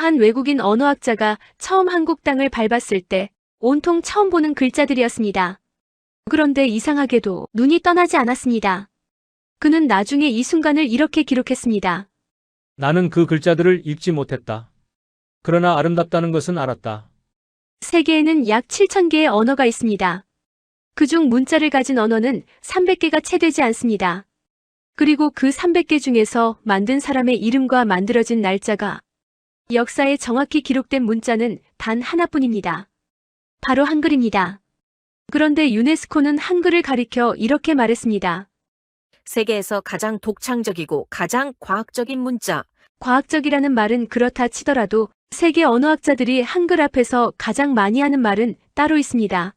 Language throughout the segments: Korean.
한 외국인 언어학자가 처음 한국 땅을 밟았을 때 온통 처음 보는 글자들이었습니다. 그런데 이상하게도 눈이 떠나지 않았습니다. 그는 나중에 이 순간을 이렇게 기록했습니다. 나는 그 글자들을 읽지 못했다. 그러나 아름답다는 것은 알았다. 세계에는 약 7,000개의 언어가 있습니다. 그중 문자를 가진 언어는 300개가 채 되지 않습니다. 그리고 그 300개 중에서 만든 사람의 이름과 만들어진 날짜가 역사에 정확히 기록된 문자는 단 하나뿐입니다. 바로 한글입니다. 그런데 유네스코는 한글을 가리켜 이렇게 말했습니다. 세계에서 가장 독창적이고 가장 과학적인 문자. 과학적이라는 말은 그렇다 치더라도 세계 언어학자들이 한글 앞에서 가장 많이 하는 말은 따로 있습니다.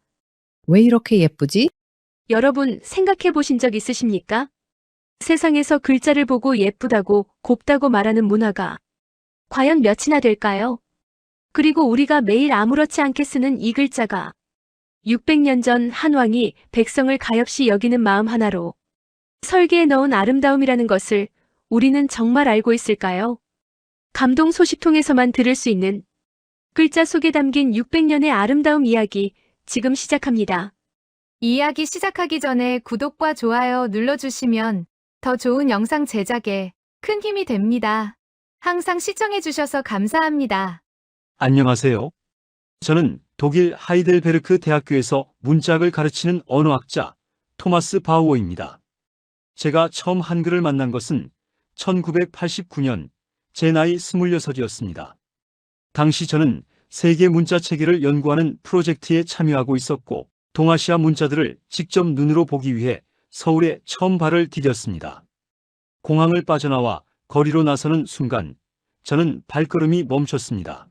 왜 이렇게 예쁘지? 여러분 생각해 보신 적 있으십니까? 세상에서 글자를 보고 예쁘다고 곱다고 말하는 문화가 과연 몇이나 될까요? 그리고 우리가 매일 아무렇지 않게 쓰는 이 글자가 600년 전 한 왕이 백성을 가엾이 여기는 마음 하나로 설계해 넣은 아름다움이라는 것을 우리는 정말 알고 있을까요? 감동 소식통에서만 들을 수 있는 글자 속에 담긴 600년의 아름다움 이야기 지금 시작합니다. 이야기 시작하기 전에 구독과 좋아요 눌러주시면 더 좋은 영상 제작에 큰 힘이 됩니다. 항상 시청해주셔서 감사합니다. 안녕하세요. 저는 독일 하이델베르크 대학교에서 문자학을 가르치는 언어학자 토마스 바우어입니다. 제가 처음 한글을 만난 것은 1989년 제 나이 26이었습니다. 당시 저는 세계 문자 체계를 연구하는 프로젝트에 참여하고 있었고 동아시아 문자들을 직접 눈으로 보기 위해 서울에 처음 발을 디뎠습니다. 공항을 빠져나와 거리로 나서는 순간 저는 발걸음이 멈췄습니다.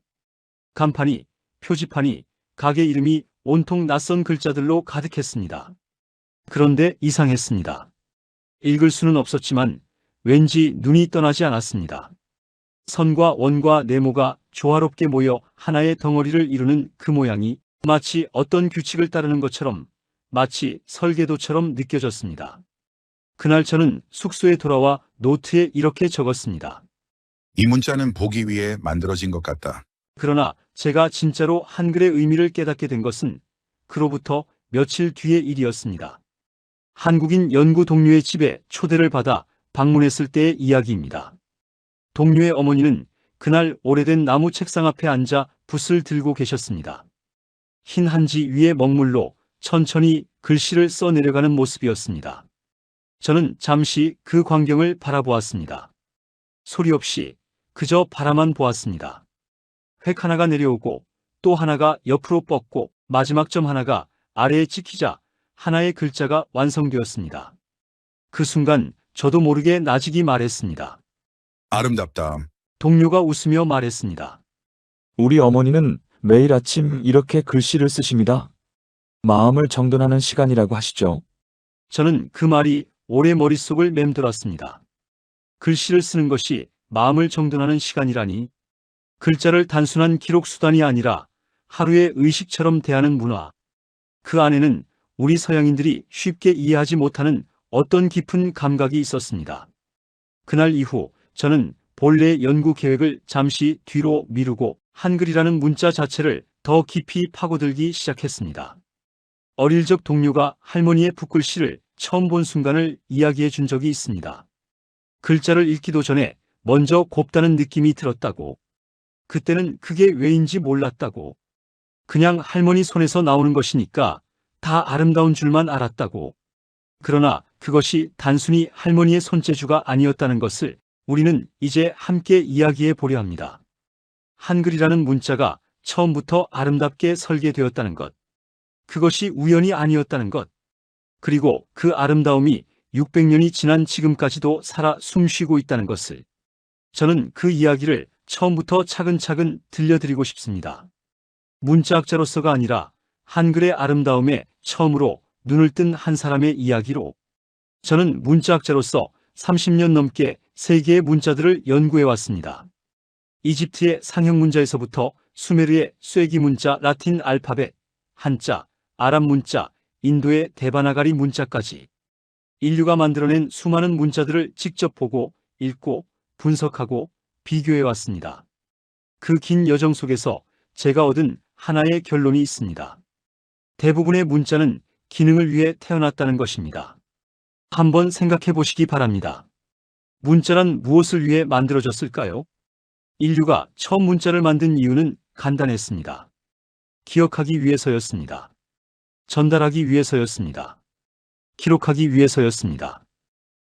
간판이, 표지판이, 가게 이름이 온통 낯선 글자들로 가득했습니다. 그런데 이상했습니다. 읽을 수는 없었지만 왠지 눈이 떠나지 않았습니다. 선과 원과 네모가 조화롭게 모여 하나의 덩어리를 이루는 그 모양이 마치 어떤 규칙을 따르는 것처럼 마치 설계도처럼 느껴졌습니다. 그날 저는 숙소에 돌아와 노트에 이렇게 적었습니다. 이 문자는 보기 위해 만들어진 것 같다. 그러나 제가 진짜로 한글의 의미를 깨닫게 된 것은 그로부터 며칠 뒤의 일이었습니다. 한국인 연구 동료의 집에 초대를 받아 방문했을 때의 이야기입니다. 동료의 어머니는 그날 오래된 나무 책상 앞에 앉아 붓을 들고 계셨습니다. 흰 한지 위에 먹물로 천천히 글씨를 써내려가는 모습이었습니다. 저는 잠시 그 광경을 바라보았습니다. 소리 없이 그저 바라만 보았습니다. 획 하나가 내려오고 또 하나가 옆으로 뻗고 마지막 점 하나가 아래에 찍히자 하나의 글자가 완성되었습니다. 그 순간 저도 모르게 나직이 말했습니다. 아름답다. 동료가 웃으며 말했습니다. 우리 어머니는 매일 아침 이렇게 글씨를 쓰십니다. 마음을 정돈하는 시간이라고 하시죠. 저는 그 말이 오래 머릿속을 맴돌았습니다. 글씨를 쓰는 것이 마음을 정돈하는 시간이라니. 글자를 단순한 기록 수단이 아니라 하루의 의식처럼 대하는 문화. 그 안에는 우리 서양인들이 쉽게 이해하지 못하는 어떤 깊은 감각이 있었습니다. 그날 이후 저는 본래 연구 계획을 잠시 뒤로 미루고 한글이라는 문자 자체를 더 깊이 파고들기 시작했습니다. 어릴 적 동료가 할머니의 붓글씨를 처음 본 순간을 이야기해 준 적이 있습니다. 글자를 읽기도 전에 먼저 곱다는 느낌이 들었다고. 그때는 그게 왜인지 몰랐다고. 그냥 할머니 손에서 나오는 것이니까 다 아름다운 줄만 알았다고. 그러나 그것이 단순히 할머니의 손재주가 아니었다는 것을 우리는 이제 함께 이야기해 보려 합니다. 한글이라는 문자가 처음부터 아름답게 설계되었다는 것. 그것이 우연이 아니었다는 것. 그리고 그 아름다움이 600년이 지난 지금까지도 살아 숨쉬고 있다는 것을. 저는 그 이야기를 처음부터 차근차근 들려드리고 싶습니다. 문자학자로서가 아니라 한글의 아름다움에 처음으로 눈을 뜬 한 사람의 이야기로. 저는 문자학자로서 30년 넘게 세계의 문자들을 연구해 왔습니다. 이집트의 상형 문자에서부터 수메르의 쐐기 문자, 라틴 알파벳, 한자, 아랍 문자, 인도의 데바나가리 문자까지 인류가 만들어낸 수많은 문자들을 직접 보고 읽고 분석하고 비교해 왔습니다. 그 긴 여정 속에서 제가 얻은 하나의 결론이 있습니다. 대부분의 문자는 기능을 위해 태어났다는 것입니다. 한번 생각해 보시기 바랍니다. 문자란 무엇을 위해 만들어졌을까요? 인류가 처음 문자를 만든 이유는 간단했습니다. 기억하기 위해서였습니다. 전달하기 위해서였습니다. 기록하기 위해서였습니다.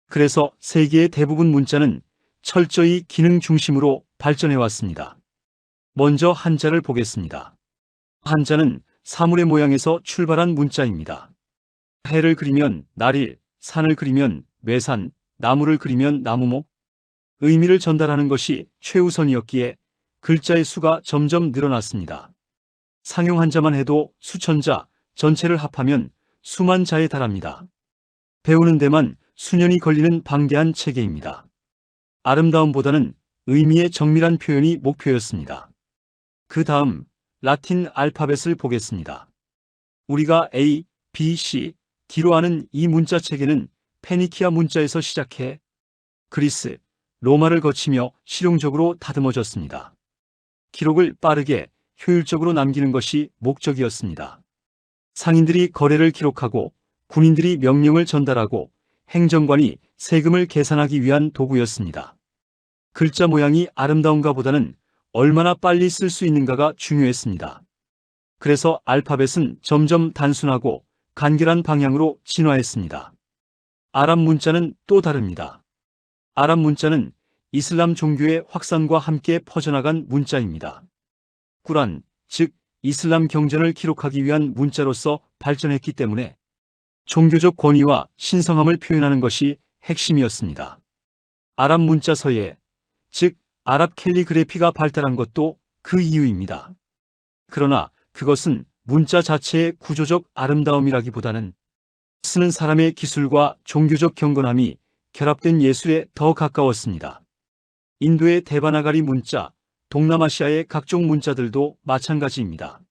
그래서 세계의 대부분 문자는 철저히 기능 중심으로 발전해 왔습니다. 먼저 한자를 보겠습니다. 한자는 사물의 모양에서 출발한 문자입니다. 해를 그리면 날일, 산을 그리면 외산, 나무를 그리면 나무목. 의미를 전달하는 것이 최우선이었기에 글자의 수가 점점 늘어났습니다. 상용 한자만 해도 수천 자, 전체를 합하면 수만 자에 달합니다. 배우는 데만 수년이 걸리는 방대한 체계입니다. 아름다움보다는 의미의 정밀한 표현이 목표였습니다. 그 다음 라틴 알파벳을 보겠습니다. 우리가 A, B, C, D로 아는 이 문자 체계는 페니키아 문자에서 시작해 그리스, 로마를 거치며 실용적으로 다듬어졌습니다. 기록을 빠르게 효율적으로 남기는 것이 목적이었습니다. 상인들이 거래를 기록하고 군인들이 명령을 전달하고 행정관이 세금을 계산하기 위한 도구였습니다. 글자 모양이 아름다운가 보다는 얼마나 빨리 쓸 수 있는가가 중요했습니다. 그래서 알파벳은 점점 단순하고 간결한 방향으로 진화했습니다. 아랍 문자는 또 다릅니다. 아랍 문자는 이슬람 종교의 확산과 함께 퍼져나간 문자입니다. 꾸란, 즉 이슬람 경전을 기록하기 위한 문자로서 발전했기 때문에 종교적 권위와 신성함을 표현하는 것이 핵심이었습니다. 아랍 문자 서예, 즉 아랍 캘리그래피가 발달한 것도 그 이유입니다. 그러나 그것은 문자 자체의 구조적 아름다움이라기보다는 쓰는 사람의 기술과 종교적 경건함이 결합된 예술에 더 가까웠습니다. 인도의 데바나가리 문자, 동남아시아의 각종 문자들도 마찬가지입니다.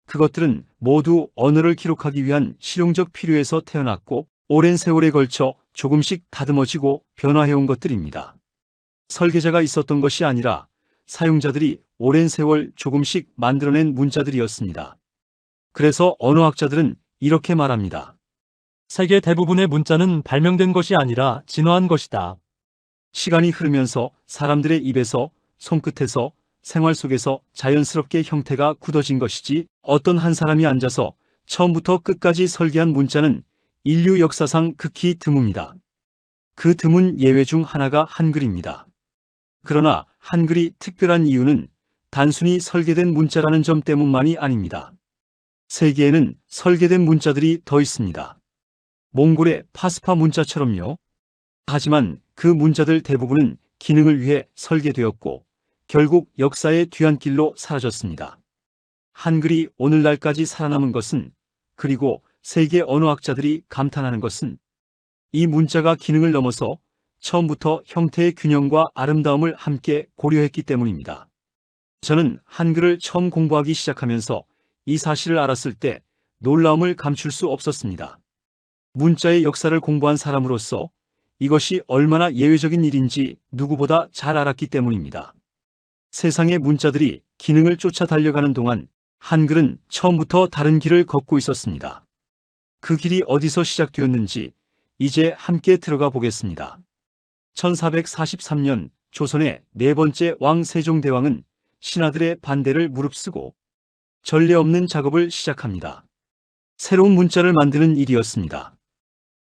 그것들은 모두 언어를 기록하기 위한 실용적 필요에서 태어났고 오랜 세월에 걸쳐 조금씩 다듬어지고 변화해온 것들입니다. 설계자가 있었던 것이 아니라 사용자들이 오랜 세월 조금씩 만들어낸 문자들이었습니다. 그래서 언어학자들은 이렇게 말합니다. 세계 대부분의 문자는 발명된 것이 아니라 진화한 것이다. 시간이 흐르면서 사람들의 입에서, 손끝에서, 생활 속에서 자연스럽게 형태가 굳어진 것이지 어떤 한 사람이 앉아서 처음부터 끝까지 설계한 문자는 인류 역사상 극히 드뭅니다. 그 드문 예외 중 하나가 한글입니다. 그러나 한글이 특별한 이유는 단순히 설계된 문자라는 점 때문만이 아닙니다. 세계에는 설계된 문자들이 더 있습니다. 몽골의 파스파 문자처럼요. 하지만 그 문자들 대부분은 기능을 위해 설계되었고 결국 역사의 뒤안길로 사라졌습니다. 한글이 오늘날까지 살아남은 것은, 그리고 세계 언어학자들이 감탄하는 것은 이 문자가 기능을 넘어서 처음부터 형태의 균형과 아름다움을 함께 고려했기 때문입니다. 저는 한글을 처음 공부하기 시작하면서 이 사실을 알았을 때 놀라움을 감출 수 없었습니다. 문자의 역사를 공부한 사람으로서 이것이 얼마나 예외적인 일인지 누구보다 잘 알았기 때문입니다. 세상의 문자들이 기능을 쫓아 달려가는 동안 한글은 처음부터 다른 길을 걷고 있었습니다. 그 길이 어디서 시작되었는지 이제 함께 들어가 보겠습니다. 1443년 조선의 네 번째 왕 세종대왕은 신하들의 반대를 무릅쓰고 전례 없는 작업을 시작합니다. 새로운 문자를 만드는 일이었습니다.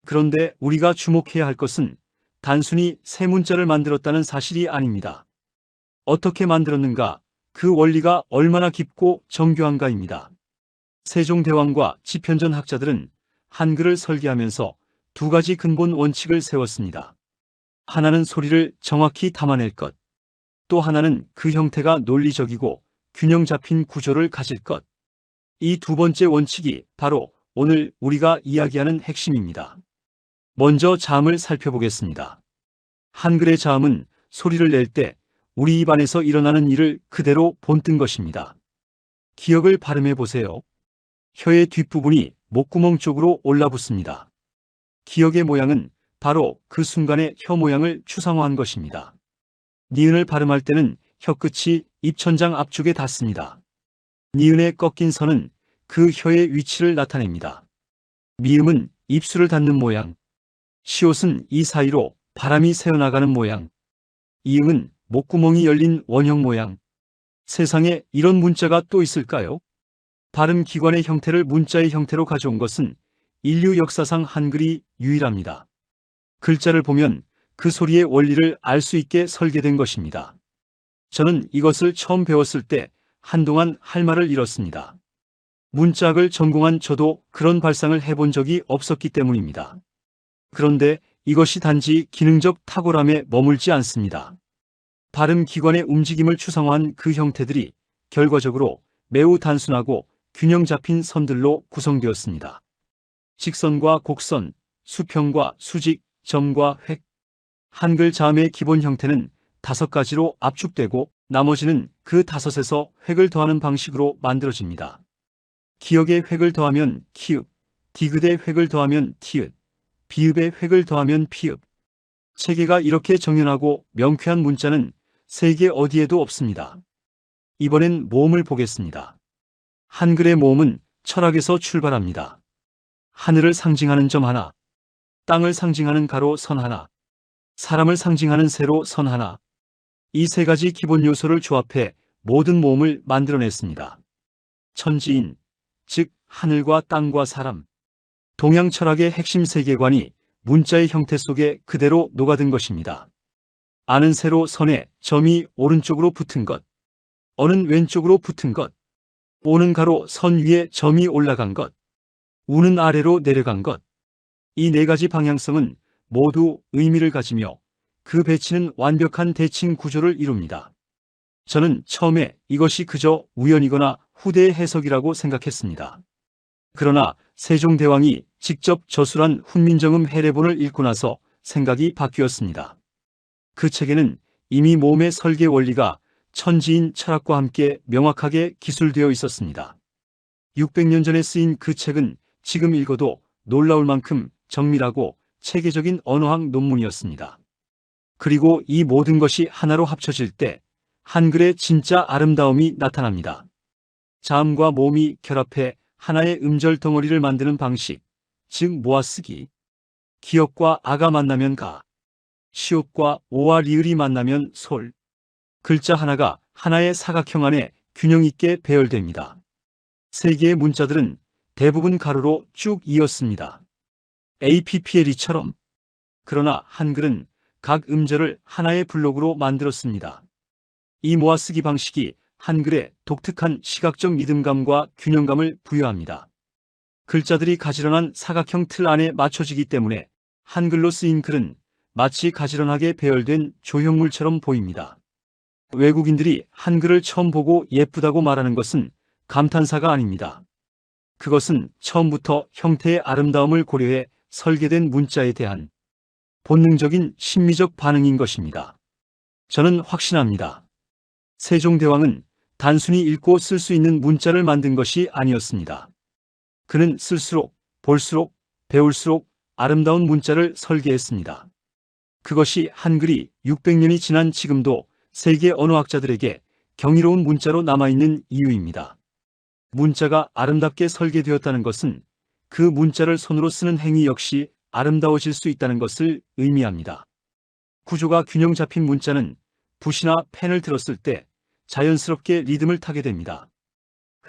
그런데 우리가 주목해야 할 것은 단순히 새 문자를 만들었다는 사실이 아닙니다. 어떻게 만들었는가, 그 원리가 얼마나 깊고 정교한가입니다. 세종대왕과 집현전 학자들은 한글을 설계하면서 두 가지 근본 원칙을 세웠습니다. 하나는 소리를 정확히 담아낼 것, 또 하나는 그 형태가 논리적이고 균형 잡힌 구조를 가질 것. 이 두 번째 원칙이 바로 오늘 우리가 이야기하는 핵심입니다. 먼저 자음을 살펴보겠습니다. 한글의 자음은 소리를 낼 때 우리 입 안에서 일어나는 일을 그대로 본뜬 것입니다. 기억을 발음해 보세요. 혀의 뒷부분이 목구멍 쪽으로 올라붙습니다. 기억의 모양은 바로 그 순간의 혀 모양을 추상화한 것입니다. 니은을 발음할 때는 혀끝이 입천장 앞쪽에 닿습니다. 니은의 꺾인 선은 그 혀의 위치를 나타냅니다. 미음은 입술을 닿는 모양, 시옷은 이 사이로 바람이 새어나가는 모양, 이응은 목구멍이 열린 원형 모양. 세상에 이런 문자가 또 있을까요? 발음기관의 형태를 문자의 형태로 가져온 것은 인류 역사상 한글이 유일합니다. 글자를 보면 그 소리의 원리를 알 수 있게 설계된 것입니다. 저는 이것을 처음 배웠을 때 한동안 할 말을 잃었습니다. 문자학을 전공한 저도 그런 발상을 해본 적이 없었기 때문입니다. 그런데 이것이 단지 기능적 탁월함에 머물지 않습니다. 발음기관의 움직임을 추상화한 그 형태들이 결과적으로 매우 단순하고 균형 잡힌 선들로 구성되었습니다. 직선과 곡선, 수평과 수직, 점과 획. 한글 자음의 기본 형태는 5가지로 압축되고 나머지는 그 5에서 획을 더하는 방식으로 만들어집니다. 기역의 획을 더하면 키읔, 디귿의 획을 더하면 티읕, 비읍의 획을 더하면 피읍. 체계가 이렇게 정연하고 명쾌한 문자는 세계 어디에도 없습니다. 이번엔 모음을 보겠습니다. 한글의 모음은 철학에서 출발합니다. 하늘을 상징하는 점 하나, 땅을 상징하는 가로 선 하나, 사람을 상징하는 세로 선 하나. 이 3가지 기본 요소를 조합해 모든 모음을 만들어냈습니다. 천지인, 즉 하늘과 땅과 사람. 동양 철학의 핵심 세계관이 문자의 형태 속에 그대로 녹아든 것입니다. 아는 세로 선에 점이 오른쪽으로 붙은 것, 어는 왼쪽으로 붙은 것, 오는 가로 선 위에 점이 올라간 것, 우는 아래로 내려간 것. 이 4가지 방향성은 모두 의미를 가지며 그 배치는 완벽한 대칭 구조를 이룹니다. 저는 처음에 이것이 그저 우연이거나 후대의 해석이라고 생각했습니다. 그러나 세종대왕이 직접 저술한 훈민정음 해례본을 읽고 나서 생각이 바뀌었습니다. 그 책에는 이미 모음의 설계 원리가 천지인 철학과 함께 명확하게 기술되어 있었습니다. 600년 전에 쓰인 그 책은 지금 읽어도 놀라울 만큼 정밀하고 체계적인 언어학 논문이었습니다. 그리고 이 모든 것이 하나로 합쳐질 때 한글의 진짜 아름다움이 나타납니다. 자음과 모음이 결합해 하나의 음절 덩어리를 만드는 방식, 즉 모아쓰기. 기역과 아가 만나면 가, 시옷과 오와 리을이 만나면 솔. 글자 하나가 하나의 사각형 안에 균형 있게 배열됩니다. 3개의 문자들은 대부분 가로로 쭉 이었습니다. APPLE처럼. 그러나 한글은 각 음절을 하나의 블록으로 만들었습니다. 이 모아쓰기 방식이 한글에 독특한 시각적 리듬감과 균형감을 부여합니다. 글자들이 가지런한 사각형 틀 안에 맞춰지기 때문에 한글로 쓰인 글은 마치 가지런하게 배열된 조형물처럼 보입니다. 외국인들이 한글을 처음 보고 예쁘다고 말하는 것은 감탄사가 아닙니다. 그것은 처음부터 형태의 아름다움을 고려해 설계된 문자에 대한 본능적인 심미적 반응인 것입니다. 저는 확신합니다. 세종대왕은 단순히 읽고 쓸 수 있는 문자를 만든 것이 아니었습니다. 그는 쓸수록, 볼수록, 배울수록 아름다운 문자를 설계했습니다. 그것이 한글이 600년이 지난 지금도 세계 언어학자들에게 경이로운 문자로 남아있는 이유입니다. 문자가 아름답게 설계되었다는 것은 그 문자를 손으로 쓰는 행위 역시 아름다워질 수 있다는 것을 의미합니다. 구조가 균형 잡힌 문자는 붓이나 펜을 들었을 때 자연스럽게 리듬을 타게 됩니다.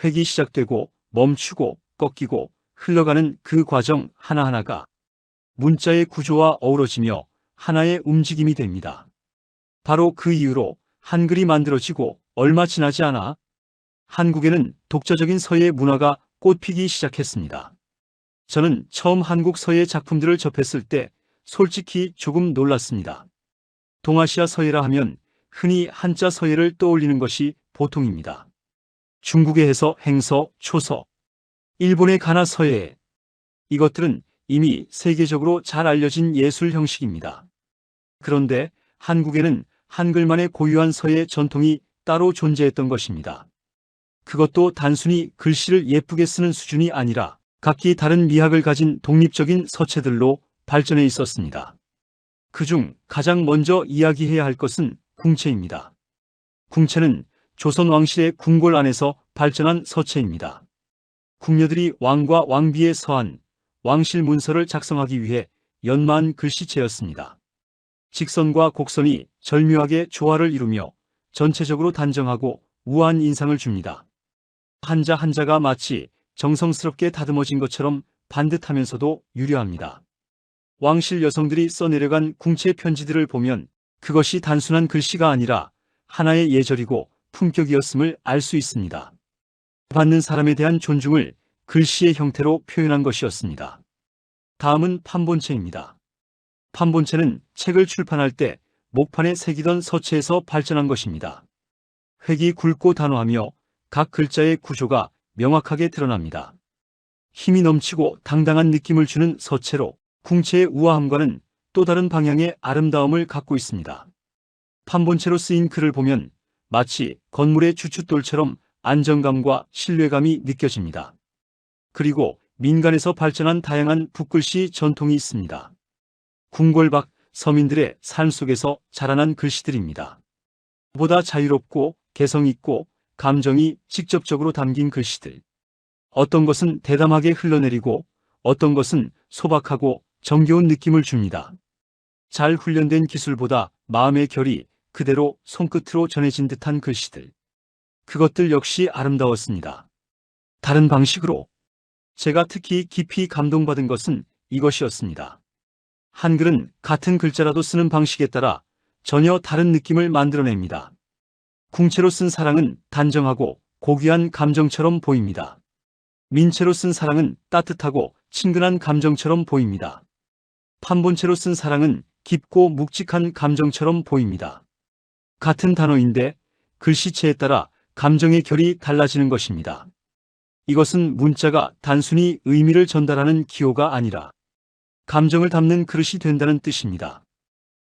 획이 시작되고 멈추고 꺾이고 흘러가는 그 과정 하나하나가 문자의 구조와 어우러지며 하나의 움직임이 됩니다. 바로 그 이유로 한글이 만들어지고 얼마 지나지 않아 한국에는 독자적인 서예 문화가 꽃피기 시작했습니다. 저는 처음 한국 서예 작품들을 접했을 때 솔직히 조금 놀랐습니다. 동아시아 서예라 하면 흔히 한자 서예를 떠올리는 것이 보통입니다. 중국의 해서, 행서, 초서, 일본의 가나 서예. 이것들은 이미 세계적으로 잘 알려진 예술 형식입니다. 그런데 한국에는 한글만의 고유한 서예 전통이 따로 존재했던 것입니다. 그것도 단순히 글씨를 예쁘게 쓰는 수준이 아니라 각기 다른 미학을 가진 독립적인 서체들로 발전해 있었습니다. 그중 가장 먼저 이야기해야 할 것은 궁체입니다. 궁체는 조선 왕실의 궁궐 안에서 발전한 서체입니다. 궁녀들이 왕과 왕비의 서한, 왕실 문서를 작성하기 위해 연마한 글씨체였습니다. 직선과 곡선이 절묘하게 조화를 이루며 전체적으로 단정하고 우아한 인상을 줍니다. 한자 한자가 마치 정성스럽게 다듬어진 것처럼 반듯하면서도 유려합니다. 왕실 여성들이 써내려간 궁체 편지들을 보면 그것이 단순한 글씨가 아니라 하나의 예절이고 품격이었음을 알 수 있습니다. 받는 사람에 대한 존중을 글씨의 형태로 표현한 것이었습니다. 다음은 판본체입니다. 판본체는 책을 출판할 때 목판에 새기던 서체에서 발전한 것입니다. 획이 굵고 단호하며 각 글자의 구조가 명확하게 드러납니다. 힘이 넘치고 당당한 느낌을 주는 서체로 궁체의 우아함과는 또 다른 방향의 아름다움을 갖고 있습니다. 판본체로 쓰인 글을 보면 마치 건물의 주춧돌처럼 안정감과 신뢰감이 느껴집니다. 그리고 민간에서 발전한 다양한 붓글씨 전통이 있습니다. 궁궐 밖 서민들의 삶 속에서 자라난 글씨들입니다. 보다 자유롭고 개성 있고 감정이 직접적으로 담긴 글씨들. 어떤 것은 대담하게 흘러내리고 어떤 것은 소박하고 정겨운 느낌을 줍니다. 잘 훈련된 기술보다 마음의 결이 그대로 손끝으로 전해진 듯한 글씨들. 그것들 역시 아름다웠습니다. 다른 방식으로 제가 특히 깊이 감동받은 것은 이것이었습니다. 한글은 같은 글자라도 쓰는 방식에 따라 전혀 다른 느낌을 만들어냅니다. 궁체로 쓴 사랑은 단정하고 고귀한 감정처럼 보입니다. 민체로 쓴 사랑은 따뜻하고 친근한 감정처럼 보입니다. 판본체로 쓴 사랑은 깊고 묵직한 감정처럼 보입니다. 같은 단어인데 글씨체에 따라 감정의 결이 달라지는 것입니다. 이것은 문자가 단순히 의미를 전달하는 기호가 아니라 감정을 담는 그릇이 된다는 뜻입니다.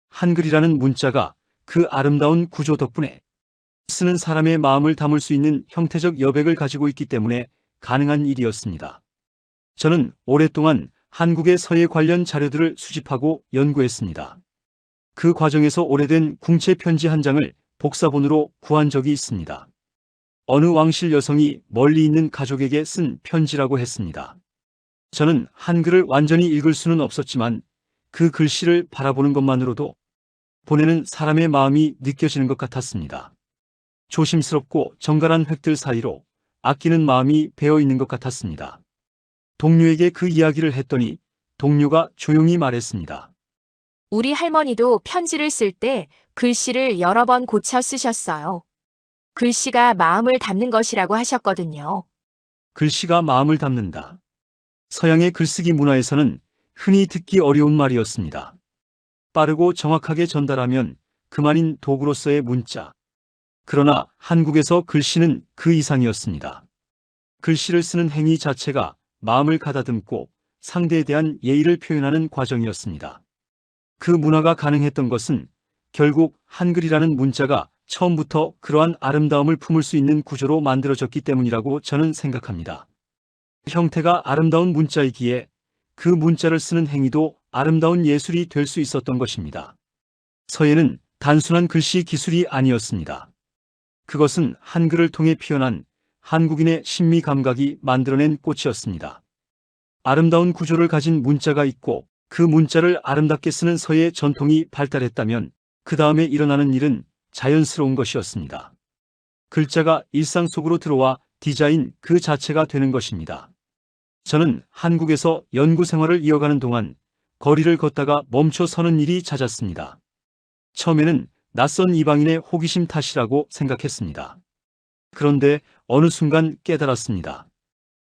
한글이라는 문자가 그 아름다운 구조 덕분에 쓰는 사람의 마음을 담을 수 있는 형태적 여백을 가지고 있기 때문에 가능한 일이었습니다. 저는 오랫동안 한국의 서예 관련 자료들을 수집하고 연구했습니다. 그 과정에서 오래된 궁체 편지 한 장을 복사본으로 구한 적이 있습니다. 어느 왕실 여성이 멀리 있는 가족에게 쓴 편지라고 했습니다. 저는 한글을 완전히 읽을 수는 없었지만 그 글씨를 바라보는 것만으로도 보내는 사람의 마음이 느껴지는 것 같았습니다. 조심스럽고 정갈한 획들 사이로 아끼는 마음이 배어 있는 것 같았습니다. 동료에게 그 이야기를 했더니 동료가 조용히 말했습니다. 우리 할머니도 편지를 쓸 때 글씨를 여러 번 고쳐 쓰셨어요. 글씨가 마음을 담는 것이라고 하셨거든요. 글씨가 마음을 담는다. 서양의 글쓰기 문화에서는 흔히 듣기 어려운 말이었습니다. 빠르고 정확하게 전달하면 그만인 도구로서의 문자. 그러나 한국에서 글씨는 그 이상이었습니다. 글씨를 쓰는 행위 자체가 마음을 가다듬고 상대에 대한 예의를 표현하는 과정이었습니다. 그 문화가 가능했던 것은 결국 한글이라는 문자가 처음부터 그러한 아름다움을 품을 수 있는 구조로 만들어졌기 때문이라고 저는 생각합니다. 형태가 아름다운 문자이기에 그 문자를 쓰는 행위도 아름다운 예술이 될 수 있었던 것입니다. 서예는 단순한 글씨 기술이 아니었습니다. 그것은 한글을 통해 피어난 한국인의 신미 감각이 만들어낸 꽃이었습니다. 아름다운 구조를 가진 문자가 있고 그 문자를 아름답게 쓰는 서예 전통이 발달했다면 그 다음에 일어나는 일은 자연스러운 것이었습니다. 글자가 일상 속으로 들어와 디자인 그 자체가 되는 것입니다. 저는 한국에서 연구 생활을 이어가는 동안 거리를 걷다가 멈춰 서는 일이 잦았습니다. 처음에는 낯선 이방인의 호기심 탓이라고 생각했습니다. 그런데 어느 순간 깨달았습니다.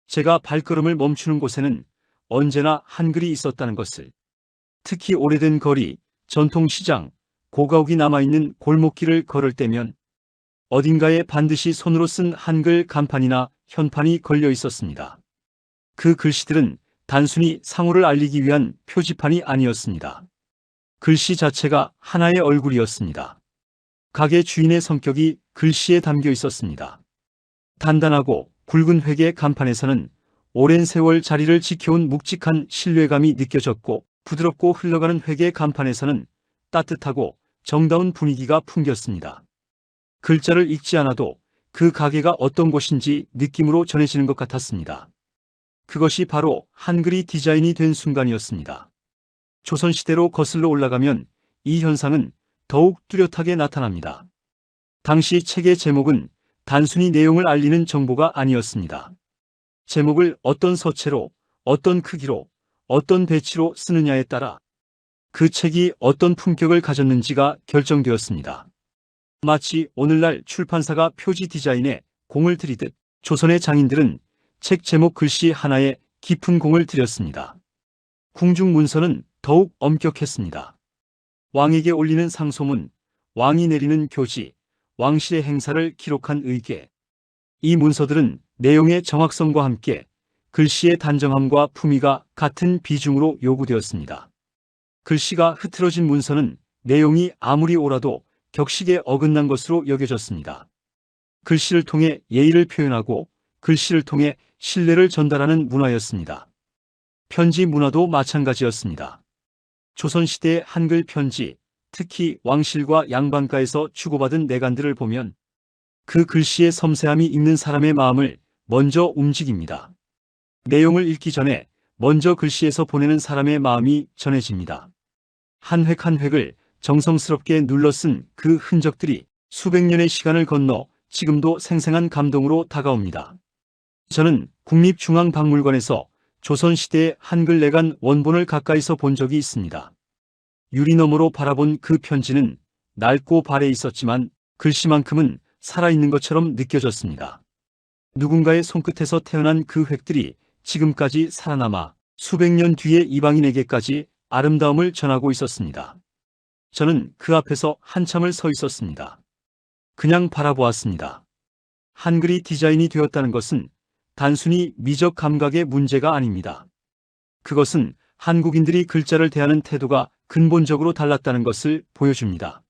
제가 발걸음을 멈추는 곳에는 언제나 한글이 있었다는 것을. 특히 오래된 거리, 전통시장, 고가옥이 남아있는 골목길을 걸을 때면 어딘가에 반드시 손으로 쓴 한글 간판이나 현판이 걸려 있었습니다. 그 글씨들은 단순히 상호를 알리기 위한 표지판이 아니었습니다. 글씨 자체가 하나의 얼굴이었습니다. 가게 주인의 성격이 글씨에 담겨 있었습니다. 단단하고 굵은 회계 간판에서는 오랜 세월 자리를 지켜온 묵직한 신뢰감이 느껴졌고 부드럽고 흘러가는 회계 간판에서는 따뜻하고 정다운 분위기가 풍겼습니다. 글자를 읽지 않아도 그 가게가 어떤 곳인지 느낌으로 전해지는 것 같았습니다. 그것이 바로 한글이 디자인이 된 순간이었습니다. 조선시대로 거슬러 올라가면 이 현상은 더욱 뚜렷하게 나타납니다. 당시 책의 제목은 단순히 내용을 알리는 정보가 아니었습니다. 제목을 어떤 서체로, 어떤 크기로, 어떤 배치로 쓰느냐에 따라 그 책이 어떤 품격을 가졌는지가 결정되었습니다. 마치 오늘날 출판사가 표지 디자인에 공을 들이듯 조선의 장인들은 책 제목 글씨 하나에 깊은 공을 들였습니다. 궁중 문서는 더욱 엄격했습니다. 왕에게 올리는 상소문, 왕이 내리는 교지, 왕실의 행사를 기록한 의궤. 이 문서들은 내용의 정확성과 함께 글씨의 단정함과 품위가 같은 비중으로 요구되었습니다. 글씨가 흐트러진 문서는 내용이 아무리 옳아도 격식에 어긋난 것으로 여겨졌습니다. 글씨를 통해 예의를 표현하고 글씨를 통해 신뢰를 전달하는 문화였습니다. 편지 문화도 마찬가지였습니다. 조선시대의 한글 편지, 특히 왕실과 양반가에서 주고받은 내간들을 보면 그 글씨의 섬세함이 읽는 사람의 마음을 먼저 움직입니다. 내용을 읽기 전에 먼저 글씨에서 보내는 사람의 마음이 전해집니다. 한 획 한 획을 정성스럽게 눌러 쓴 그 흔적들이 수백 년의 시간을 건너 지금도 생생한 감동으로 다가옵니다. 저는 국립중앙박물관에서 조선시대의 한글 내간 원본을 가까이서 본 적이 있습니다. 유리 너머로 바라본 그 편지는 낡고 발해 있었지만 글씨만큼은 살아있는 것처럼 느껴졌습니다. 누군가의 손끝에서 태어난 그 획들이 지금까지 살아남아 수백 년 뒤에 이방인에게까지 아름다움을 전하고 있었습니다. 저는 그 앞에서 한참을 서 있었습니다. 그냥 바라보았습니다. 한글이 디자인이 되었다는 것은 단순히 미적 감각의 문제가 아닙니다. 그것은 한국인들이 글자를 대하는 태도가 근본적으로 달랐다는 것을 보여줍니다.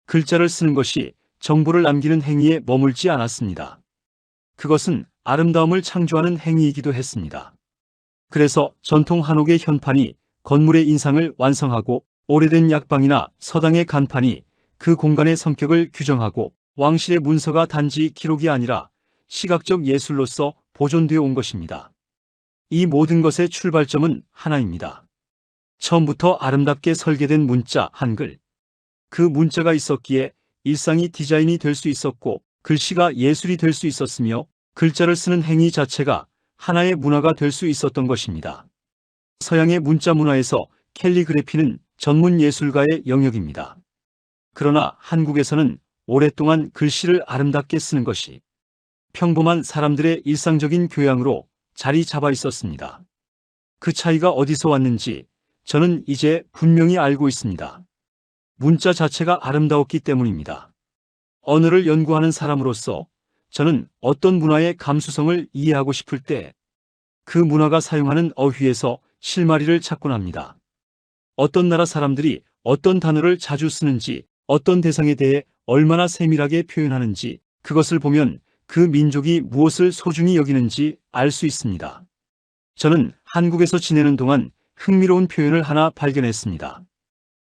글자를 쓰는 것이 정보를 남기는 행위에 머물지 않았습니다. 그것은 아름다움을 창조하는 행위이기도 했습니다. 그래서 전통 한옥의 현판이 건물의 인상을 완성하고 오래된 약방이나 서당의 간판이 그 공간의 성격을 규정하고 왕실의 문서가 단지 기록이 아니라 시각적 예술로서 보존되어 온 것입니다. 이 모든 것의 출발점은 하나입니다. 처음부터 아름답게 설계된 문자, 한글. 그 문자가 있었기에 일상이 디자인이 될 수 있었고 글씨가 예술이 될 수 있었으며 글자를 쓰는 행위 자체가 하나의 문화가 될 수 있었던 것입니다. 서양의 문자 문화에서 캘리그래피는 전문 예술가의 영역입니다. 그러나 한국에서는 오랫동안 글씨를 아름답게 쓰는 것이 평범한 사람들의 일상적인 교양으로 자리 잡아 있었습니다. 그 차이가 어디서 왔는지 저는 이제 분명히 알고 있습니다. 문자 자체가 아름다웠기 때문입니다. 언어를 연구하는 사람으로서 저는 어떤 문화의 감수성을 이해하고 싶을 때 그 문화가 사용하는 어휘에서 실마리를 찾곤 합니다. 어떤 나라 사람들이 어떤 단어를 자주 쓰는지, 어떤 대상에 대해 얼마나 세밀하게 표현하는지 그것을 보면 그 민족이 무엇을 소중히 여기는지 알 수 있습니다. 저는 한국에서 지내는 동안 흥미로운 표현을 하나 발견했습니다.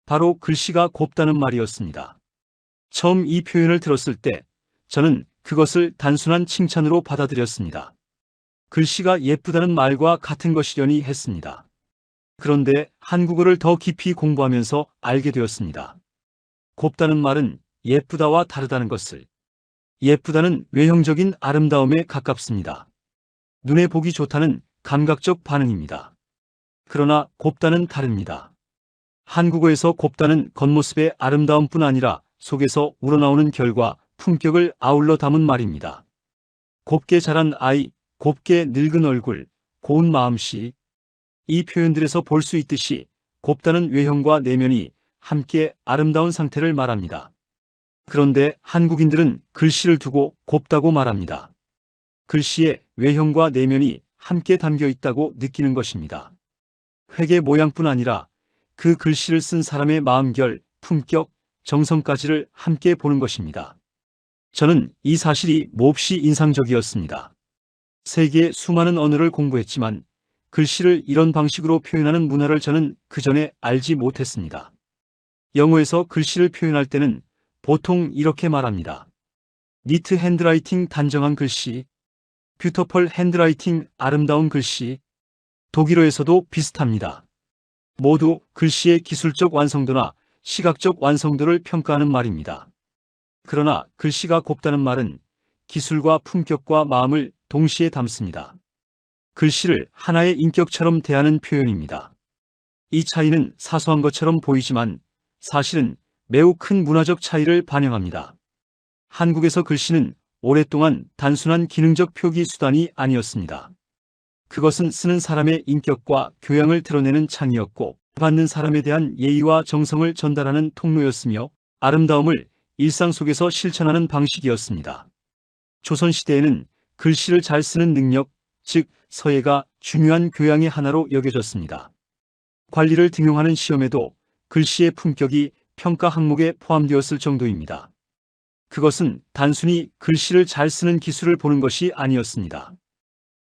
바로 글씨가 곱다는 말이었습니다. 처음 이 표현을 들었을 때 저는 그것을 단순한 칭찬으로 받아들였습니다. 글씨가 예쁘다는 말과 같은 것이려니 했습니다. 그런데 한국어를 더 깊이 공부하면서 알게 되었습니다. 곱다는 말은 예쁘다와 다르다는 것을. 예쁘다는 외형적인 아름다움에 가깝습니다. 눈에 보기 좋다는 감각적 반응입니다. 그러나 곱다는 다릅니다. 한국어에서 곱다는 겉모습의 아름다움뿐 아니라 속에서 우러나오는 결과, 품격을 아울러 담은 말입니다. 곱게 자란 아이, 곱게 늙은 얼굴, 고운 마음씨. 이 표현들에서 볼 수 있듯이 곱다는 외형과 내면이 함께 아름다운 상태를 말합니다. 그런데 한국인들은 글씨를 두고 곱다고 말합니다. 글씨의 외형과 내면이 함께 담겨 있다고 느끼는 것입니다. 획의 모양뿐 아니라 그 글씨를 쓴 사람의 마음결, 품격, 정성까지를 함께 보는 것입니다. 저는 이 사실이 몹시 인상적이었습니다. 세계의 수많은 언어를 공부했지만 글씨를 이런 방식으로 표현하는 문화를 저는 그전에 알지 못했습니다. 영어에서 글씨를 표현할 때는 보통 이렇게 말합니다. 니트 핸드라이팅 단정한 글씨, 뷰터펄 핸드라이팅 아름다운 글씨, 독일어에서도 비슷합니다. 모두 글씨의 기술적 완성도나 시각적 완성도를 평가하는 말입니다. 그러나 글씨가 곱다는 말은 기술과 품격과 마음을 동시에 담습니다. 글씨를 하나의 인격처럼 대하는 표현입니다. 이 차이는 사소한 것처럼 보이지만 사실은 매우 큰 문화적 차이를 반영합니다. 한국에서 글씨는 오랫동안 단순한 기능적 표기 수단이 아니었습니다. 그것은 쓰는 사람의 인격과 교양을 드러내는 창이었고 받는 사람에 대한 예의와 정성을 전달하는 통로였으며 아름다움을 일상 속에서 실천하는 방식이었습니다. 조선시대에는 글씨를 잘 쓰는 능력, 즉 서예가 중요한 교양의 하나로 여겨졌습니다. 관리를 등용하는 시험에도 글씨의 품격이 평가 항목에 포함되었을 정도입니다. 그것은 단순히 글씨를 잘 쓰는 기술을 보는 것이 아니었습니다.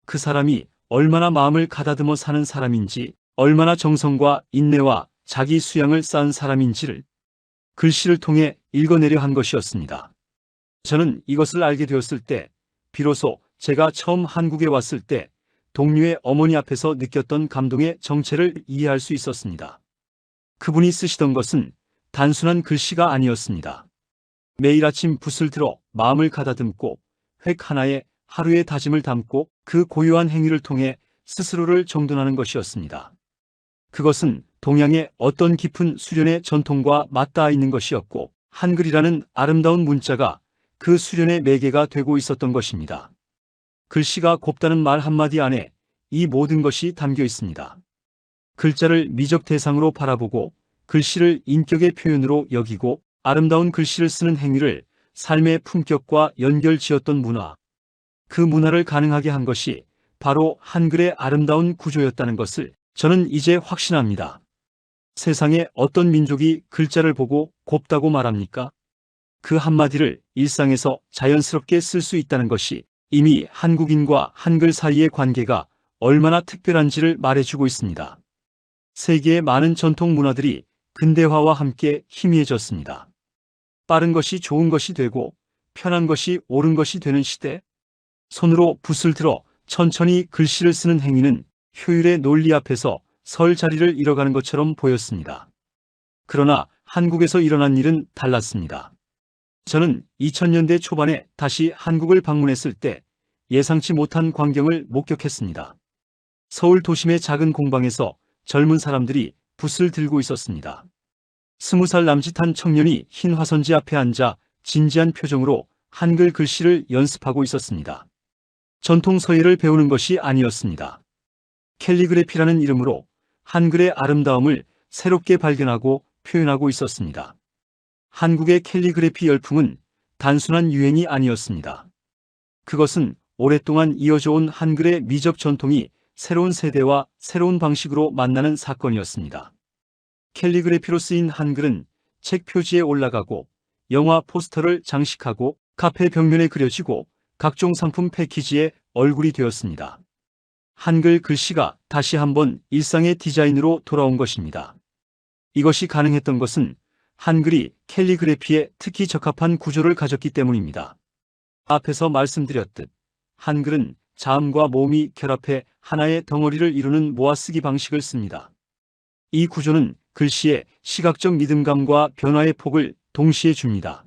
그 사람이 얼마나 마음을 가다듬어 사는 사람인지, 얼마나 정성과 인내와 자기 수양을 쌓은 사람인지를 글씨를 통해 읽어내려 한 것이었습니다. 저는 이것을 알게 되었을 때, 비로소 제가 처음 한국에 왔을 때 동료의 어머니 앞에서 느꼈던 감동의 정체를 이해할 수 있었습니다. 그분이 쓰시던 것은 단순한 글씨가 아니었습니다. 매일 아침 붓을 들어 마음을 가다듬고 획 하나에 하루의 다짐을 담고 그 고요한 행위를 통해 스스로를 정돈하는 것이었습니다. 그것은 동양의 어떤 깊은 수련의 전통과 맞닿아 있는 것이었고 한글이라는 아름다운 문자가 그 수련의 매개가 되고 있었던 것입니다. 글씨가 곱다는 말 한마디 안에 이 모든 것이 담겨 있습니다. 글자를 미적 대상으로 바라보고 글씨를 인격의 표현으로 여기고 아름다운 글씨를 쓰는 행위를 삶의 품격과 연결지었던 문화. 그 문화를 가능하게 한 것이 바로 한글의 아름다운 구조였다는 것을 저는 이제 확신합니다. 세상에 어떤 민족이 글자를 보고 곱다고 말합니까? 그 한마디를 일상에서 자연스럽게 쓸 수 있다는 것이 이미 한국인과 한글 사이의 관계가 얼마나 특별한지를 말해주고 있습니다. 세계의 많은 전통 문화들이 근대화와 함께 희미해졌습니다. 빠른 것이 좋은 것이 되고 편한 것이 옳은 것이 되는 시대, 손으로 붓을 들어 천천히 글씨를 쓰는 행위는 효율의 논리 앞에서 설 자리를 잃어가는 것처럼 보였습니다. 그러나 한국에서 일어난 일은 달랐습니다. 저는 2000년대 초반에 다시 한국을 방문했을 때 예상치 못한 광경을 목격했습니다. 서울 도심의 작은 공방에서 젊은 사람들이 붓을 들고 있었습니다. 20살 남짓한 청년이 흰 화선지 앞에 앉아 진지한 표정으로 한글 글씨를 연습하고 있었습니다. 전통 서예를 배우는 것이 아니었습니다. 캘리그래피라는 이름으로 한글의 아름다움을 새롭게 발견하고 표현하고 있었습니다. 한국의 캘리그래피 열풍은 단순한 유행이 아니었습니다. 그것은 오랫동안 이어져 온 한글의 미적 전통이 새로운 세대와 새로운 방식으로 만나는 사건이었습니다. 캘리그래피로 쓰인 한글은 책 표지에 올라가고 영화 포스터를 장식하고 카페 벽면에 그려지고 각종 상품 패키지에 얼굴이 되었습니다. 한글 글씨가 다시 한번 일상의 디자인으로 돌아온 것입니다. 이것이 가능했던 것은 한글이 캘리그래피에 특히 적합한 구조를 가졌기 때문입니다. 앞에서 말씀드렸듯 한글은 자음과 모음이 결합해 하나의 덩어리를 이루는 모아쓰기 방식을 씁니다. 이 구조는 글씨의 시각적 리듬감과 변화의 폭을 동시에 줍니다.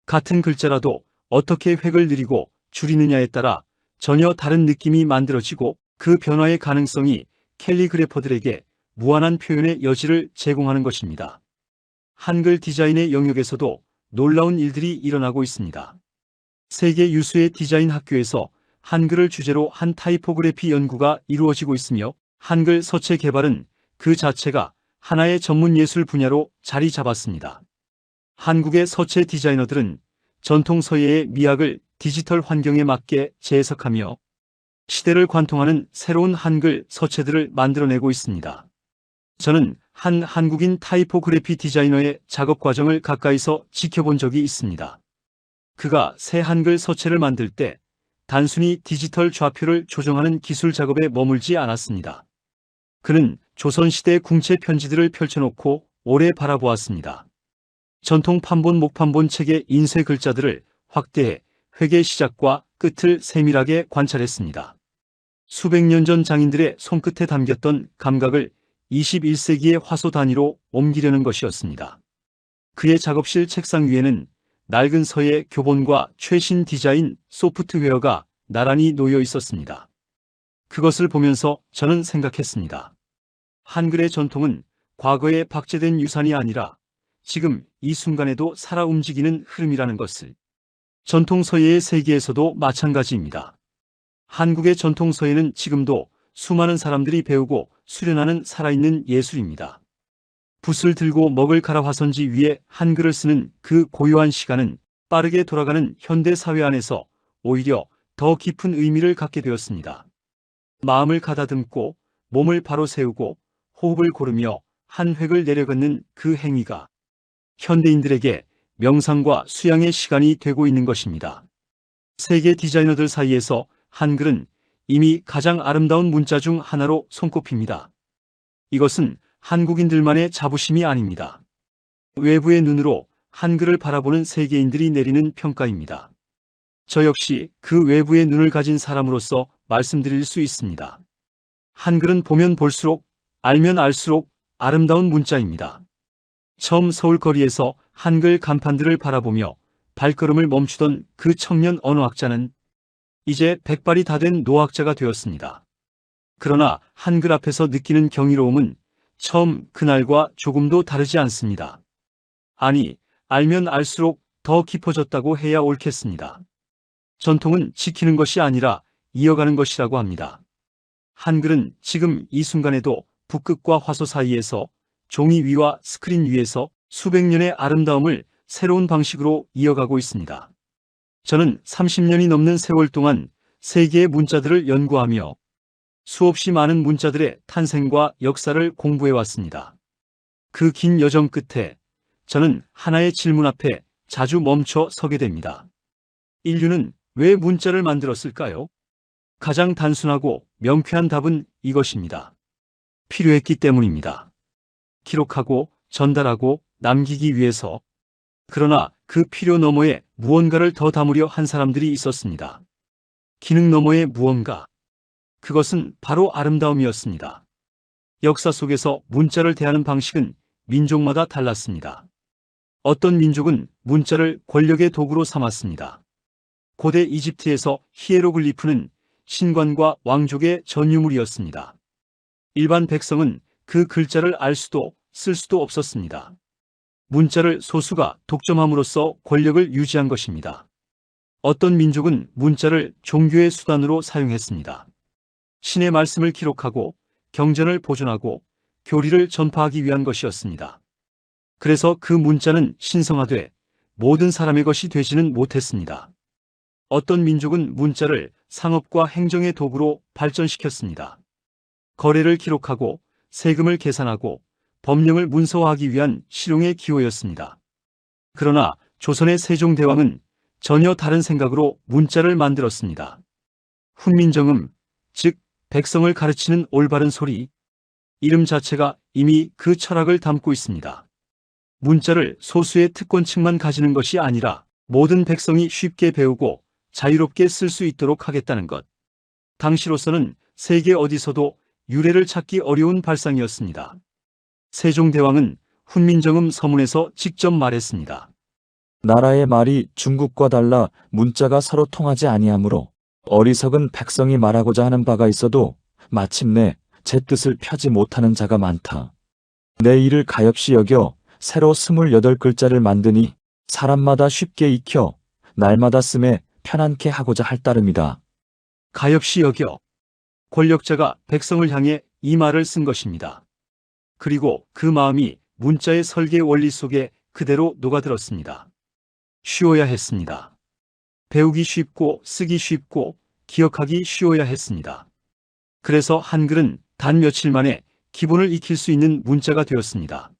같은 글자라도 어떻게 획을 늘리고 줄이느냐에 따라 전혀 다른 느낌이 만들어지고 그 변화의 가능성이 캘리그래퍼들에게 무한한 표현의 여지를 제공하는 것입니다. 한글 디자인의 영역에서도 놀라운 일들이 일어나고 있습니다. 세계 유수의 디자인 학교에서 한글을 주제로 한 타이포그래피 연구가 이루어지고 있으며 한글 서체 개발은 그 자체가 하나의 전문 예술 분야로 자리 잡았습니다. 한국의 서체 디자이너들은 전통 서예의 미학을 디지털 환경에 맞게 재해석하며 시대를 관통하는 새로운 한글 서체들을 만들어내고 있습니다. 저는 한 한국인 타이포그래피 디자이너의 작업 과정을 가까이서 지켜본 적이 있습니다. 그가 새 한글 서체를 만들 때 단순히 디지털 좌표를 조정하는 기술 작업에 머물지 않았습니다. 그는 조선시대 궁체 편지들을 펼쳐놓고 오래 바라보았습니다. 전통 판본 목판본 책의 인쇄 글자들을 확대해 획의 시작과 끝을 세밀하게 관찰했습니다. 수백 년 전 장인들의 손끝에 담겼던 감각을 21세기의 화소 단위로 옮기려는 것이었습니다. 그의 작업실 책상 위에는 낡은 서예 교본과 최신 디자인 소프트웨어가 나란히 놓여 있었습니다. 그것을 보면서 저는 생각했습니다. 한글의 전통은 과거에 박제된 유산이 아니라 지금 이 순간에도 살아 움직이는 흐름이라는 것을. 전통 서예의 세계에서도 마찬가지입니다. 한국의 전통 서예는 지금도 수많은 사람들이 배우고 수련하는 살아있는 예술입니다. 붓을 들고 먹을 갈아 화선지 위에 한글을 쓰는 그 고요한 시간은 빠르게 돌아가는 현대 사회 안에서 오히려 더 깊은 의미를 갖게 되었습니다. 마음을 가다듬고 몸을 바로 세우고 호흡을 고르며 한 획을 내려걷는 그 행위가 현대인들에게 명상과 수양의 시간이 되고 있는 것입니다. 세계 디자이너들 사이에서 한글은 이미 가장 아름다운 문자 중 하나로 손꼽힙니다. 이것은 한국인들만의 자부심이 아닙니다. 외부의 눈으로 한글을 바라보는 세계인들이 내리는 평가입니다. 저 역시 그 외부의 눈을 가진 사람으로서 말씀드릴 수 있습니다. 한글은 보면 볼수록, 알면 알수록 아름다운 문자입니다. 처음 서울거리에서 한글 간판들을 바라보며 발걸음을 멈추던 그 청년 언어학자는 이제 백발이 다 된 노학자가 되었습니다. 그러나 한글 앞에서 느끼는 경이로움은 처음 그날과 조금도 다르지 않습니다. 아니, 알면 알수록 더 깊어졌다고 해야 옳겠습니다. 전통은 지키는 것이 아니라 이어가는 것이라고 합니다. 한글은 지금 이 순간에도 붓끝과 화소 사이에서 종이 위와 스크린 위에서 수백 년의 아름다움을 새로운 방식으로 이어가고 있습니다. 저는 30년이 넘는 세월 동안 세계의 문자들을 연구하며 수없이 많은 문자들의 탄생과 역사를 공부해왔습니다. 그 긴 여정 끝에 저는 하나의 질문 앞에 자주 멈춰 서게 됩니다. 인류는 왜 문자를 만들었을까요? 가장 단순하고 명쾌한 답은 이것입니다. 필요했기 때문입니다. 기록하고 전달하고 남기기 위해서. 그러나 그 필요 너머에 무언가를 더 담으려 한 사람들이 있었습니다. 기능 너머의 무언가. 그것은 바로 아름다움이었습니다. 역사 속에서 문자를 대하는 방식은 민족마다 달랐습니다. 어떤 민족은 문자를 권력의 도구로 삼았습니다. 고대 이집트에서 히에로글리프는 신관과 왕족의 전유물이었습니다. 일반 백성은 그 글자를 알 수도 쓸 수도 없었습니다. 문자를 소수가 독점함으로써 권력을 유지한 것입니다. 어떤 민족은 문자를 종교의 수단으로 사용했습니다. 신의 말씀을 기록하고 경전을 보존하고 교리를 전파하기 위한 것이었습니다. 그래서 그 문자는 신성화돼 모든 사람의 것이 되지는 못했습니다. 어떤 민족은 문자를 상업과 행정의 도구로 발전시켰습니다. 거래를 기록하고 세금을 계산하고 법령을 문서화하기 위한 실용의 기호였습니다. 그러나 조선의 세종대왕은 전혀 다른 생각으로 문자를 만들었습니다. 훈민정음, 즉 백성을 가르치는 올바른 소리. 이름 자체가 이미 그 철학을 담고 있습니다. 문자를 소수의 특권층만 가지는 것이 아니라 모든 백성이 쉽게 배우고 자유롭게 쓸 수 있도록 하겠다는 것. 당시로서는 세계 어디서도 유래를 찾기 어려운 발상이었습니다. 세종대왕은 훈민정음 서문에서 직접 말했습니다. 나라의 말이 중국과 달라 문자가 서로 통하지 아니하므로 어리석은 백성이 말하고자 하는 바가 있어도 마침내 제 뜻을 펴지 못하는 자가 많다. 내 일을 가엾이 여겨 새로 28글자를 만드니 사람마다 쉽게 익혀 날마다 씀에 편안케 하고자 할 따름이다. 가엾이 여겨. 권력자가 백성을 향해 이 말을 쓴 것입니다. 그리고 그 마음이 문자의 설계 원리 속에 그대로 녹아들었습니다. 쉬워야 했습니다. 배우기 쉽고 쓰기 쉽고 기억하기 쉬워야 했습니다. 그래서 한글은 단 며칠 만에 기본을 익힐 수 있는 문자가 되었습니다.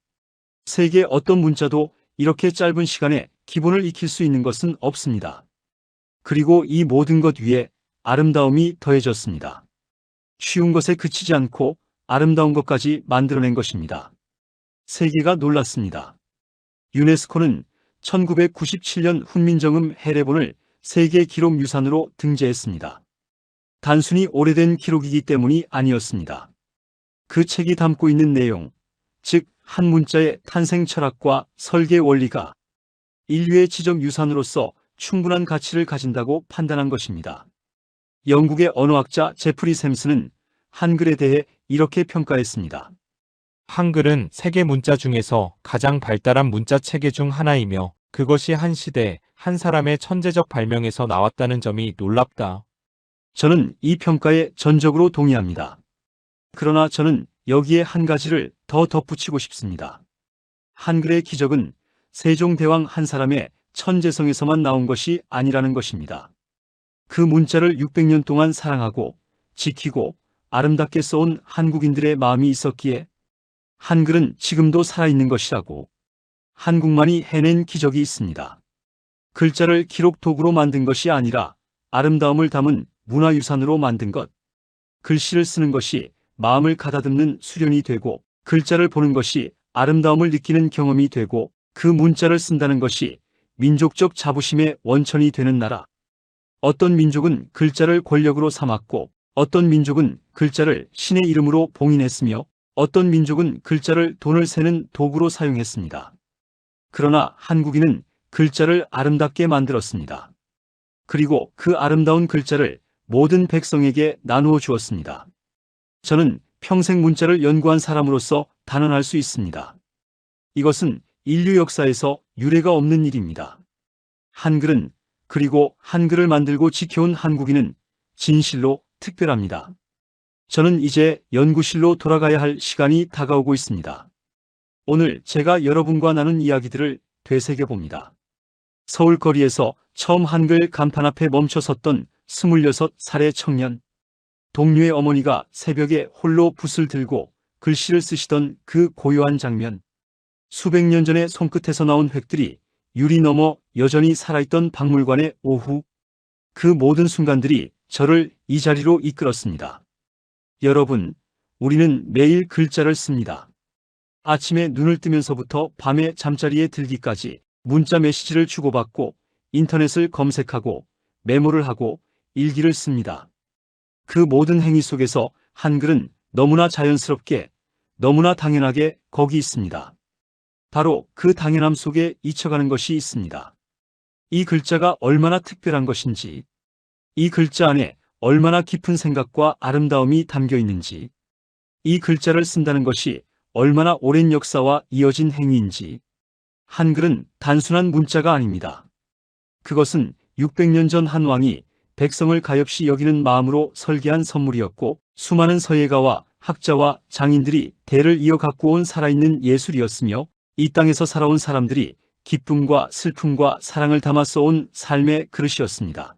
세계 어떤 문자도 이렇게 짧은 시간에 기본을 익힐 수 있는 것은 없습니다. 그리고 이 모든 것 위에 아름다움이 더해졌습니다. 쉬운 것에 그치지 않고 아름다운 것까지 만들어낸 것입니다. 세계가 놀랐습니다. 유네스코는 1997년 훈민정음 해례본을 세계 기록 유산으로 등재했습니다. 단순히 오래된 기록이기 때문이 아니었습니다. 그 책이 담고 있는 내용, 즉 한 문자의 탄생 철학과 설계 원리가 인류의 지적 유산으로서 충분한 가치를 가진다고 판단한 것입니다. 영국의 언어학자 제프리 샘스는 한글에 대해 이렇게 평가했습니다. 한글은 세계 문자 중에서 가장 발달한 문자 체계 중 하나이며 그것이 한 시대, 한 사람의 천재적 발명에서 나왔다는 점이 놀랍다. 저는 이 평가에 전적으로 동의합니다. 그러나 저는 여기에 한 가지를 더 덧붙이고 싶습니다. 한글의 기적은 세종대왕 한 사람의 천재성에서만 나온 것이 아니라는 것입니다. 그 문자를 600년 동안 사랑하고 지키고 아름답게 써온 한국인들의 마음이 있었기에 한글은 지금도 살아있는 것이라고 한국만이 해낸 기적이 있습니다. 글자를 기록 도구로 만든 것이 아니라 아름다움을 담은 문화유산으로 만든 것. 글씨를 쓰는 것이 마음을 가다듬는 수련이 되고 글자를 보는 것이 아름다움을 느끼는 경험이 되고 그 문자를 쓴다는 것이 민족적 자부심의 원천이 되는 나라. 어떤 민족은 글자를 권력으로 삼았고 어떤 민족은 글자를 신의 이름으로 봉인했으며 어떤 민족은 글자를 돈을 세는 도구로 사용했습니다. 그러나 한국인은 글자를 아름답게 만들었습니다. 그리고 그 아름다운 글자를 모든 백성에게 나누어 주었습니다. 저는 평생 문자를 연구한 사람으로서 단언할 수 있습니다. 이것은 인류 역사에서 유례가 없는 일입니다. 한글은, 그리고 한글을 만들고 지켜온 한국인은 진실로 특별합니다. 저는 이제 연구실로 돌아가야 할 시간이 다가오고 있습니다. 오늘 제가 여러분과 나눈 이야기들을 되새겨봅니다. 서울 거리에서 처음 한글 간판 앞에 멈춰 섰던 26살의 청년. 동료의 어머니가 새벽에 홀로 붓을 들고 글씨를 쓰시던 그 고요한 장면. 수백 년 전의 손끝에서 나온 획들이 유리 너머 여전히 살아있던 박물관의 오후. 그 모든 순간들이 저를 이 자리로 이끌었습니다. 여러분, 우리는 매일 글자를 씁니다. 아침에 눈을 뜨면서부터 밤에 잠자리에 들기까지 문자 메시지를 주고받고 인터넷을 검색하고 메모를 하고 일기를 씁니다. 그 모든 행위 속에서 한글은 너무나 자연스럽게, 너무나 당연하게 거기 있습니다. 바로 그 당연함 속에 잊혀가는 것이 있습니다. 이 글자가 얼마나 특별한 것인지, 이 글자 안에 얼마나 깊은 생각과 아름다움이 담겨 있는지, 이 글자를 쓴다는 것이 얼마나 오랜 역사와 이어진 행위인지. 한글은 단순한 문자가 아닙니다. 그것은 600년 전 한 왕이 백성을 가엾이 여기는 마음으로 설계한 선물이었고 수많은 서예가와 학자와 장인들이 대를 이어 갖고 온 살아있는 예술이었으며 이 땅에서 살아온 사람들이 기쁨과 슬픔과 사랑을 담아 써온 삶의 그릇이었습니다.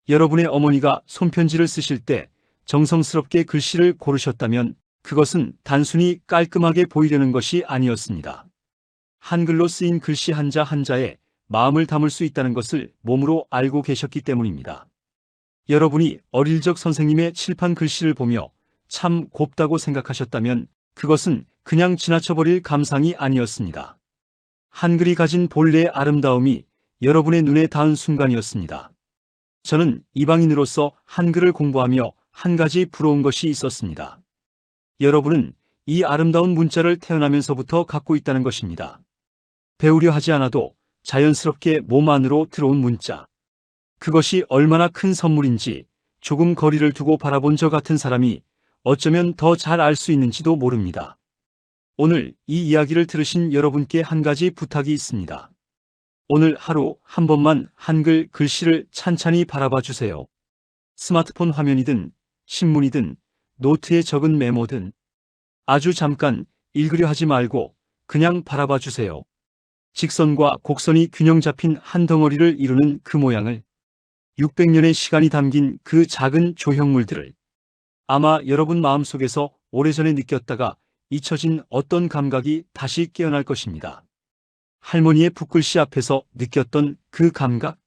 여러분의 어머니가 손편지를 쓰실 때 정성스럽게 글씨를 고르셨다면 그것은 단순히 깔끔하게 보이려는 것이 아니었습니다. 한글로 쓰인 글씨 한자 한자에 마음을 담을 수 있다는 것을 몸으로 알고 계셨기 때문입니다. 여러분이 어릴 적 선생님의 칠판 글씨를 보며 참 곱다고 생각하셨다면 그것은 그냥 지나쳐버릴 감상이 아니었습니다. 한글이 가진 본래의 아름다움이 여러분의 눈에 닿은 순간이었습니다. 저는 이방인으로서 한글을 공부하며 한 가지 부러운 것이 있었습니다. 여러분은 이 아름다운 문자를 태어나면서부터 갖고 있다는 것입니다. 배우려 하지 않아도 자연스럽게 몸 안으로 들어온 문자. 그것이 얼마나 큰 선물인지 조금 거리를 두고 바라본 저 같은 사람이 어쩌면 더 잘 알 수 있는지도 모릅니다. 오늘 이 이야기를 들으신 여러분께 한 가지 부탁이 있습니다. 오늘 하루 한 번만 한글 글씨를 찬찬히 바라봐 주세요. 스마트폰 화면이든 신문이든 노트에 적은 메모든 아주 잠깐 읽으려 하지 말고 그냥 바라봐 주세요. 직선과 곡선이 균형 잡힌 한 덩어리를 이루는 그 모양을, 600년의 시간이 담긴 그 작은 조형물들을 아마 여러분 마음속에서 오래전에 느꼈다가 잊혀진 어떤 감각이 다시 깨어날 것입니다. 할머니의 붓글씨 앞에서 느꼈던 그 감각,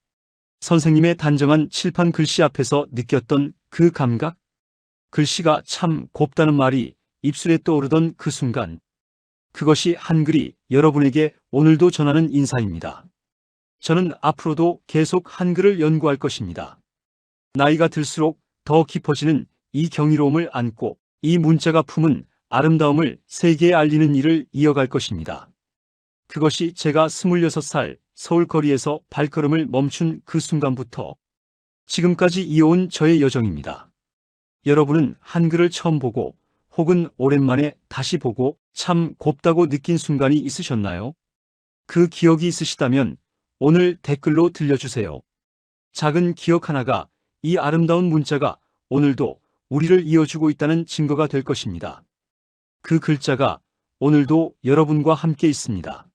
선생님의 단정한 칠판 글씨 앞에서 느꼈던 그 감각, 글씨가 참 곱다는 말이 입술에 떠오르던 그 순간, 그것이 한글이 여러분에게 오늘도 전하는 인사입니다. 저는 앞으로도 계속 한글을 연구할 것입니다. 나이가 들수록 더 깊어지는 이 경이로움을 안고 이 문자가 품은 아름다움을 세계에 알리는 일을 이어갈 것입니다. 그것이 제가 26살 서울 거리에서 발걸음을 멈춘 그 순간부터 지금까지 이어온 저의 여정입니다. 여러분은 한글을 처음 보고 혹은 오랜만에 다시 보고 참 곱다고 느낀 순간이 있으셨나요? 그 기억이 있으시다면 오늘 댓글로 들려주세요. 작은 기억 하나가, 이 아름다운 문자가 오늘도 우리를 이어주고 있다는 증거가 될 것입니다. 그 글자가 오늘도 여러분과 함께 있습니다.